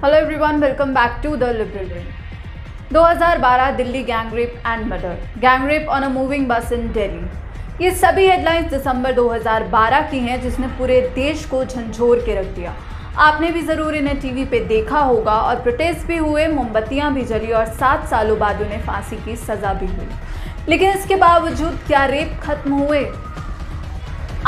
Hello everyone, welcome back to the liberal way. 2012 Delhi gang rape and murder, gang rape on a moving bus in Delhi. ये सभी headlines दिसंबर 2012 की हैं, जिसने पूरे देश को झंझोर के रख दिया। आपने भी ज़रूर इन्हें टीवी पे देखा होगा और प्रोटेस्ट भी हुए, मोमबत्तियां भी जली और 7 सालों बाद उन्हें फांसी की सज़ा भी हुई। लेकिन इसके बावजूद क्या रेप खत्म हुए?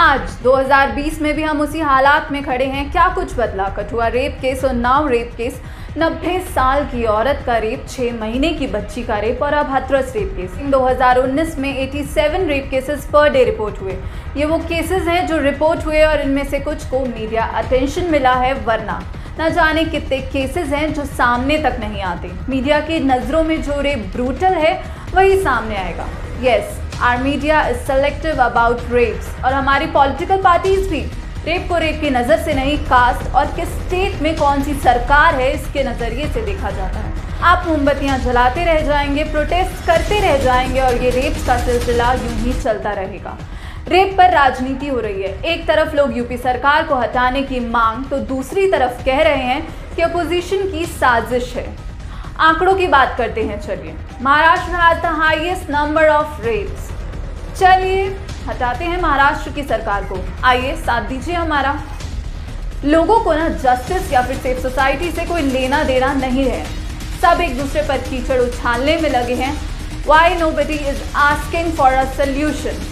आज 2020 में भी हम उसी हालात में खड़े हैं। क्या कुछ बदला? कठुआ रेप केस और नाव रेप केस, 90 साल की औरत का रेप, 6 महीने की बच्ची का रेप और अब हाथरस रेप केस। 2019 में 87 rape cases per day report हुए। ये वो केसेस हैं जो रिपोर्ट हुए और इनमें से कुछ को मीडिया अटेंशन मिला है, वरना न जाने कितने केसेस हैं जो सामने तक नहीं आते। मीडिया की नज़रों में जो रेप ब्रूटल है वही सामने आएगा। Yes, our media is selective about rapes, और हमारी पॉलिटिकल पार्टीज भी रेप को रेप की नज़र से नहीं, कास्ट और किस स्टेट में कौन सी सरकार है इसके नज़रिए से देखा जाता है। आप मोमबत्तियां जलाते रह जाएंगे, प्रोटेस्ट करते रह जाएंगे और ये रेप्स का सिलसिला यूं ही चलता रहेगा। रेप पर राजनीति हो रही है। एक तरफ लोग यूपी सरकार को हटाने की मांग, तो दूसरी तरफ कह रहे हैं कि अपोजिशन की साजिश है। आंकड़ों की बात करते हैं। चलिए, Maharashtra has the highest number of rapes. चलिए हटाते हैं महाराष्ट्र की सरकार को, आइए साथ दीजिए हमारा। लोगों को ना जस्टिस या फिर सेफ सोसाइटी से कोई लेना देना नहीं है। सब एक दूसरे पर कीचड़ उछालने में लगे हैं। Why nobody is asking for a solution?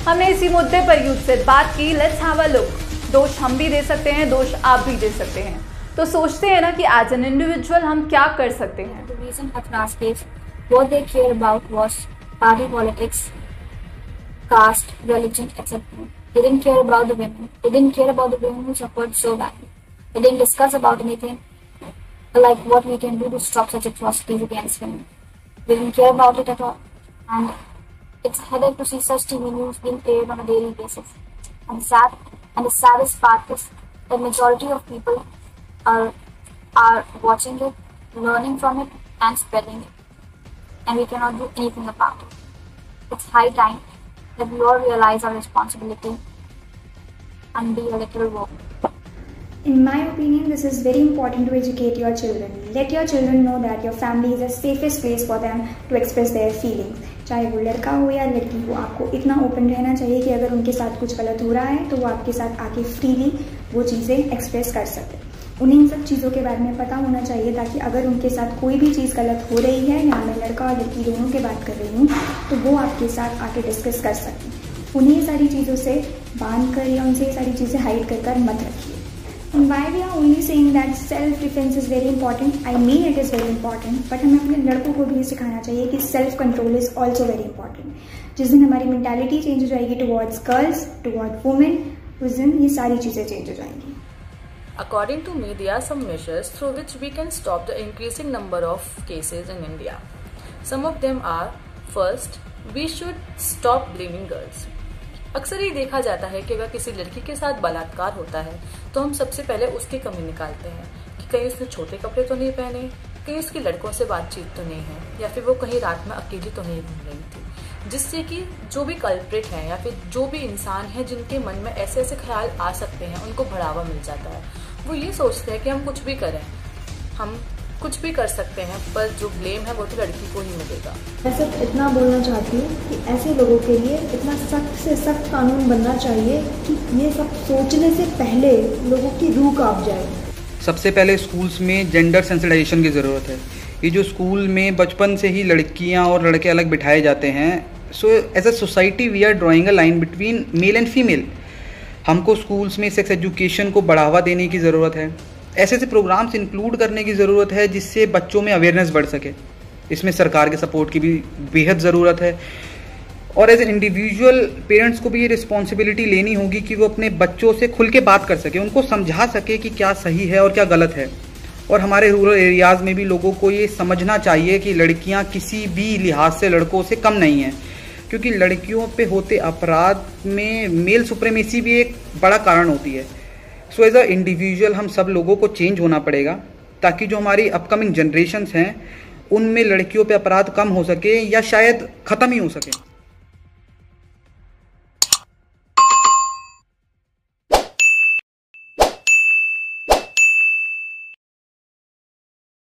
हमने इसी मुद्दे पर यूथ से बात की। Let's have a look. दोष हम भी दे सकते हैं, दोष आप भी दे सकते हैं। तो सोचते हैं ना कि एज एन इंडिविजुअल हम क्या कर सकते हैं। The reason Hathras case, what they care about was party politics, caste, religion, etc. They didn't care about the women. They didn't care about the women who suffered so badly. They didn't discuss about anything like what we can do to stop such atrocities against women. They didn't care about it at all. And it's a headache to see such TV news being aired on a daily basis. And the saddest part is that majority of people are watching it, learning from it, and spreading it. And we cannot do anything about it. It's high time that we all realize our responsibility and be a little woke. In my opinion, this is very important to educate your children. Let your children know that your family is the safest place for them to express their feelings. चाहे वो लड़का हो या लड़की हो, आपको इतना open रहना चाहिए कि अगर उनके साथ कुछ गलत हो रहा है तो वो आपके साथ आके फ्रीली वो चीज़ें एक्सप्रेस कर सकें। उन्हें इन सब चीज़ों के बारे में पता होना चाहिए, ताकि अगर उनके साथ कोई भी चीज़ गलत हो रही है, या मैं लड़का और लड़की दोनों की बात कर रही हूँ, तो वो आपके साथ आके डिस्कस कर सकें। उन्हें ये सारी चीज़ों से बांध कर या उनसे ये सारी चीज़ें हाइड कर मत रखिए। And why we are only saying that self defense is very important? I mean it is very important, but हमें अपने लड़कों को भी ये सिखाना चाहिए कि self control is also very important. जिस दिन हमारी mentality change हो जाएगी towards girls, towards women, उस दिन ये सारी चीज़ें change हो जाएंगी। According to media, some measures through which we can stop the increasing number of cases in India. Some of them are: first, we should stop blaming girls. अक्सर ये देखा जाता है कि अगर किसी लड़की के साथ बलात्कार होता है तो हम सबसे पहले उसकी कमी निकालते हैं कि कहीं उसने छोटे कपड़े तो नहीं पहने, कहीं उसकी लड़कों से बातचीत तो नहीं है, या फिर वो कहीं रात में अकेली तो नहीं घूम रही थी। जिससे कि जो भी कल्प्रिट हैं या फिर जो भी इंसान हैं जिनके मन में ऐसे ऐसे ख्याल आ सकते हैं, उनको बढ़ावा मिल जाता है। वो ये सोचते हैं कि हम कुछ भी करें, हम कुछ भी कर सकते हैं, पर जो ब्लेम है वो तो लड़की को ही मिलेगा। मैं सिर्फ इतना बोलना चाहती हूँ कि ऐसे लोगों के लिए इतना सख्त से सख्त कानून बनना चाहिए कि ये सब सोचने से पहले लोगों की रूह कांप जाए। सबसे पहले स्कूल्स में जेंडर सेंसिटाइजेशन की ज़रूरत है। ये जो स्कूल में बचपन से ही लड़कियाँ और लड़के अलग बिठाए जाते हैं, so as a society we are drawing a line between male and female. हमको स्कूल्स में सेक्स एजुकेशन को बढ़ावा देने की ज़रूरत है। ऐसे ऐसे प्रोग्राम्स इंक्लूड करने की ज़रूरत है जिससे बच्चों में अवेयरनेस बढ़ सके। इसमें सरकार के सपोर्ट की भी बेहद ज़रूरत है, और एज एन इंडिविजुअल पेरेंट्स को भी ये रिस्पॉन्सिबिलिटी लेनी होगी कि वो अपने बच्चों से खुल के बात कर सके, उनको समझा सके कि क्या सही है और क्या गलत है। और हमारे रूरल एरियाज़ में भी लोगों को ये समझना चाहिए कि लड़कियाँ किसी भी लिहाज से लड़कों से कम नहीं हैं, क्योंकि लड़कियों पे होते अपराध में मेल सुप्रीमेसी भी एक बड़ा कारण होती है। सो एज अ इंडिविजुअल हम सब लोगों को चेंज होना पड़ेगा, ताकि जो हमारी अपकमिंग जनरेशन्स हैं उनमें लड़कियों पे अपराध कम हो सके या शायद ख़त्म ही हो सके।